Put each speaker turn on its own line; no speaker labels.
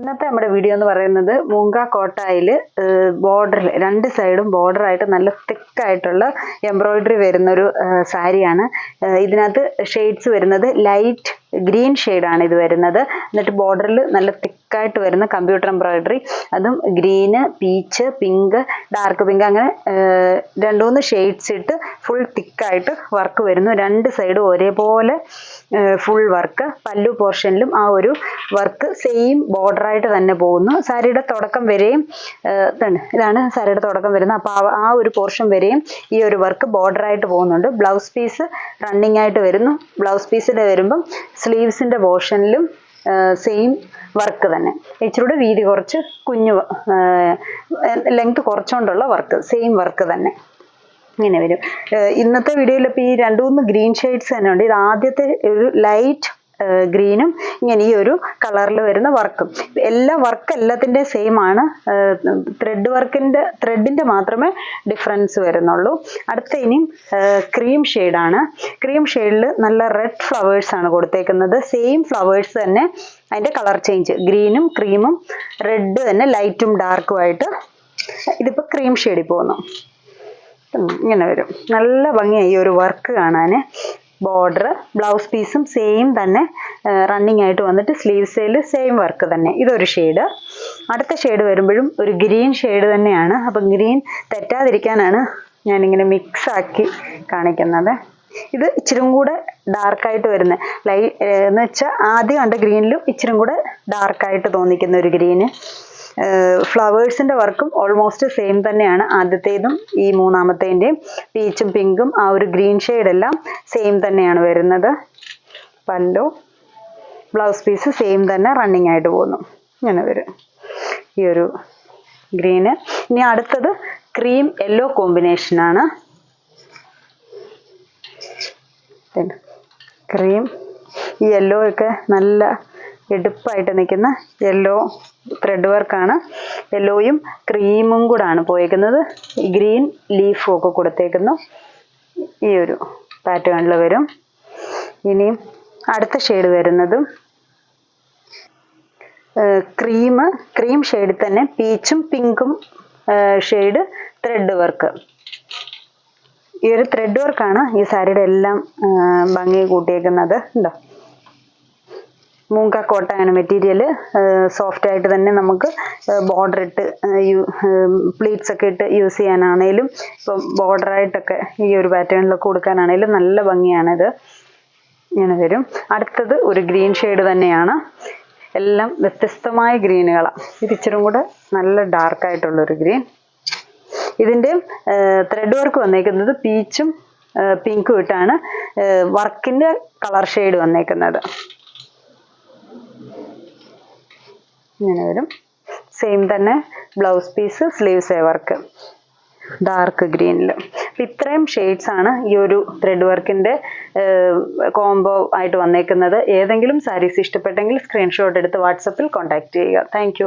ഇന്നത്തെ നമ്മുടെ വീഡിയോ എന്ന് പറയുന്നത് മൂങ്ക കോട്ടായിൽ ബോർഡറിൽ രണ്ട് സൈഡും ബോർഡറായിട്ട് നല്ല തിക്കായിട്ടുള്ള എംബ്രോയിഡറി വരുന്നൊരു സാരിയാണ്. ഇതിനകത്ത് ഷെയ്ഡ്സ് വരുന്നത് ലൈറ്റ് ഗ്രീൻ ഷെയ്ഡാണ് ഇത് വരുന്നത്. എന്നിട്ട് ബോർഡറിൽ നല്ല തിക്കായിട്ട് വരുന്ന കമ്പ്യൂട്ടർ എംബ്രോയിഡറി, അതും green, peach, pink, dark pink, അങ്ങനെ രണ്ട് മൂന്ന് ഷെയ്ഡ്സ് ഇട്ട് ഫുൾ തിക്കായിട്ട് വർക്ക് വരുന്നു. രണ്ട് സൈഡും ഒരേപോലെ ഫുൾ വർക്ക്. പല്ലു പോർഷനിലും ആ ഒരു വർക്ക് സെയിം ബോർഡറായിട്ട് തന്നെ പോകുന്നു. സാരിയുടെ തുടക്കം വരെയും ഇതാണ് സാരിയുടെ തുടക്കം വരുന്നത്. അപ്പോൾ ആ ഒരു പോർഷൻ വരെയും ഈ ഒരു വർക്ക് ബോർഡറായിട്ട് പോകുന്നുണ്ട്. ബ്ലൗസ് പീസ് റണ്ണിങ് ആയിട്ട് വരുന്നു. ബ്ലൗസ് പീസിൻ്റെ വരുമ്പം സ്ലീവ്സിൻ്റെ പോർഷനിലും സെയിം വർക്ക് തന്നെ. ഇച്ചിരൂടെ വീതി കുറച്ച് കുഞ്ഞു ലെങ്ത് കുറച്ചുകൊണ്ടുള്ള വർക്ക്, സെയിം വർക്ക് തന്നെ ഇങ്ങനെ വരും. ഇന്നത്തെ വീഡിയോയിൽ ഇപ്പോൾ ഈ രണ്ട് മൂന്ന് ഗ്രീൻ ഷെയ്ഡ്സ് തന്നെ ഉണ്ട്. ഇത് ആദ്യത്തെ ഒരു ലൈറ്റ് ഗ്രീനും ഇങ്ങനെ ഈ ഒരു കളറിൽ വരുന്ന വർക്കും. വർക്ക് എല്ലാത്തിൻ്റെ സെയിം ആണ്. ത്രെഡിൻ്റെ മാത്രമേ ഡിഫറൻസ് വരുന്നുള്ളൂ. അടുത്ത ഇനിയും ക്രീം ഷെയ്ഡാണ്. ക്രീം ഷെയ്ഡിൽ നല്ല റെഡ് ഫ്ലവേഴ്സ് ആണ് കൊടുത്തേക്കുന്നത്. സെയിം ഫ്ലവേഴ്സ് തന്നെ, അതിൻ്റെ കളർ ചേഞ്ച് ഗ്രീനും ക്രീമും റെഡ് തന്നെ ലൈറ്റും ഡാർക്കും ആയിട്ട്. ഇതിപ്പോൾ ക്രീം ഷെയ്ഡിൽ പോകുന്നു. ഇങ്ങനെ വരും. നല്ല ഭംഗിയായി ഈ ഒരു വർക്ക് കാണാൻ. ബോർഡർ ബ്ലൗസ് പീസും സെയിം തന്നെ റണ്ണിങ് ആയിട്ട് വന്നിട്ട് സ്ലീവ്സിൽ സെയിം വർക്ക് തന്നെ. ഇതൊരു ഷെയ്ഡ്. അടുത്ത ഷെയ്ഡ് വരുമ്പോഴും ഒരു ഗ്രീൻ ഷെയ്ഡ് തന്നെയാണ്. അപ്പം ഗ്രീൻ തെറ്റാതിരിക്കാനാണ് ഞാനിങ്ങനെ മിക്സ് ആക്കി കാണിക്കുന്നത്. ഇത് ഇച്ചിരും കൂടെ ഡാർക്കായിട്ട് വരുന്ന എന്ന് വെച്ചാൽ ആദ്യം കണ്ട ഗ്രീനിലും ഇച്ചിരും കൂടെ ഡാർക്കായിട്ട് തോന്നിക്കുന്ന ഒരു ഗ്രീന്. ഫ്ലവേഴ്സിൻ്റെ വർക്കും ഓൾമോസ്റ്റ് സെയിം തന്നെയാണ്. ആദ്യത്തേതും ഈ മൂന്നാമത്തേൻ്റെയും പീച്ചും പിങ്കും ആ ഒരു ഗ്രീൻ ഷെയ്ഡെല്ലാം സെയിം തന്നെയാണ് വരുന്നത്. പല്ലു ബ്ലൗസ് പീസ് സെയിം തന്നെ റണ്ണിങ് ആയിട്ട് പോകുന്നു. ഇങ്ങനെ വരും ഈ ഒരു ഗ്രീന്. ഇനി അടുത്തത് ക്രീം യെല്ലോ കോമ്പിനേഷനാണ്. ക്രീം ഈ യെല്ലോ ഒക്കെ നല്ല എടുപ്പായിട്ട് നിൽക്കുന്ന യെല്ലോ ത്രെഡ് വർക്കാണ്. യെല്ലോയും ക്രീമും കൂടാണ് പോയേക്കുന്നത്. ഗ്രീൻ ലീഫും ഒക്കെ കൊടുത്തേക്കുന്നു. ഈ ഒരു പാറ്റേണിൽ വരും. ഇനിയും അടുത്ത ഷെയ്ഡ് വരുന്നതും ക്രീം ഷെയ്ഡിൽ തന്നെ പീച്ചും പിങ്കും ഷെയ്ഡ് ത്രെഡ് വർക്ക്. ഈ ഒരു ത്രെഡ് വർക്കാണ് ഈ സാരിയുടെ എല്ലാം ഭംഗി കൂട്ടിയേക്കുന്നത്. ഉണ്ടോ? മൂങ്ക കോട്ടയാണ് മെറ്റീരിയൽ. സോഫ്റ്റ് ആയിട്ട് തന്നെ നമുക്ക് ബോർഡർ ഇട്ട് പ്ലീറ്റ്സ് ഒക്കെ ഇട്ട് യൂസ് ചെയ്യാനാണേലും ഇപ്പം ബോർഡറായിട്ടൊക്കെ ഈ ഒരു പാറ്റേണിലൊക്കെ കൊടുക്കാനാണേലും നല്ല ഭംഗിയാണിത്. ഇങ്ങനെ വരും. അടുത്തത് ഒരു ഗ്രീൻ ഷെയ്ഡ് തന്നെയാണ്. എല്ലാം വ്യത്യസ്തമായ ഗ്രീനുകളാണ്. ഇത് ഇച്ചിരും കൂടെ നല്ല ഡാർക്കായിട്ടുള്ളൊരു ഗ്രീൻ. ഇതിൻ്റെ ത്രെഡ് വർക്ക് വന്നേക്കുന്നത് പീച്ചും പിങ്കും ഇട്ടാണ് വർക്കിൻ്റെ കളർ ഷെയ്ഡ് വന്നേക്കുന്നത്. ഇങ്ങനെ വരും. സെയിം തന്നെ blouse piece sleeves work dark ഗ്രീനിൽ. ഇത്രയും ഷെയ്ഡ്സ് ആണ് ഈ ഒരു ത്രെഡ് വർക്കിൻ്റെ കോംബോ ആയിട്ട് വന്നേക്കുന്നത്. ഏതെങ്കിലും സാരീസ് ഇഷ്ടപ്പെട്ടെങ്കിൽ സ്ക്രീൻഷോട്ട് എടുത്ത് വാട്സപ്പിൽ കോൺടാക്റ്റ് ചെയ്യുക. താങ്ക്